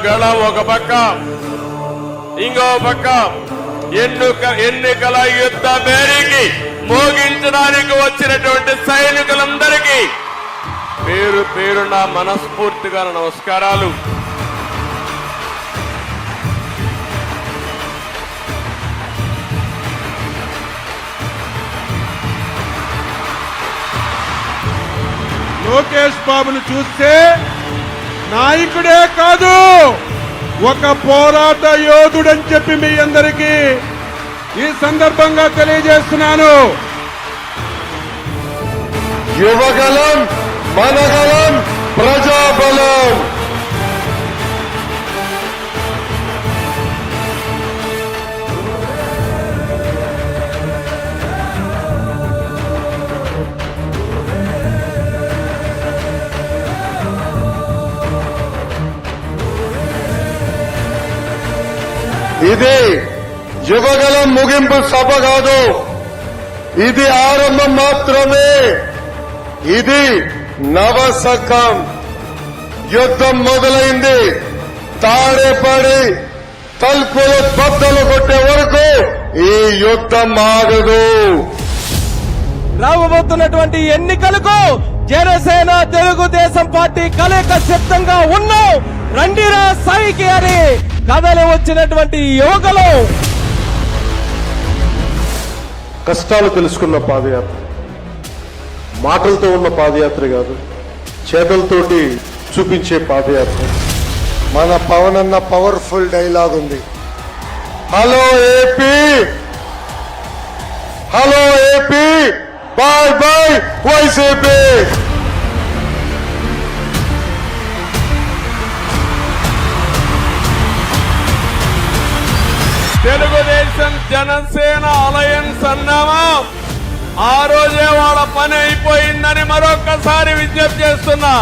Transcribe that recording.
గళం ఒక పక్క, ఇంకో పక్క ఎన్నికల యుద్ధ మేరీకి మోగించడానికి వచ్చినటువంటి సైనికులందరికీ పేరు పేరున మనస్ఫూర్తిగా నమస్కారాలు. లోకేష్ బాబును చూస్తే నాయకుడే కాదు, ఒక పోరాట యోధుడని చెప్పి మీ అందరికీ ఈ సందర్భంగా తెలియజేస్తున్నాను. యువగలం, మనగలం, ప్రజాబలం. ఇది యువగలం ముగింపు సభ కాదు, ఇది ఆరంభం మాత్రమే. ఇది నవశకం. యుద్ధం మొదలైంది. తాడేపడి తలుపులు బద్దలు కొట్టే వరకు ఈ యుద్ధం ఆగదు. రాబోతున్నటువంటి ఎన్నికలకు జనసేన తెలుగుదేశం పార్టీ కలయిక సిద్ధంగా ఉన్నాం. రండిరా సాయికి అని కథలు వచ్చినటువంటి యువకులు. కష్టాలు తెలుసుకున్న పాదయాత్ర, మాటలతో ఉన్న పాదయాత్ర కాదు, చేతలతోటి చూపించే పాదయాత్ర. మన పవన్ అన్న పవర్ఫుల్ డైలాగ్ ఉంది. Hello AP, hello AP, bye bye YCP. Telugu Desam Janasena alliance అన్నామా, ఆ రోజే వాళ్ళ పని అయిపోయిందని మరొక్కసారి విజ్ఞప్తి చేస్తున్నా.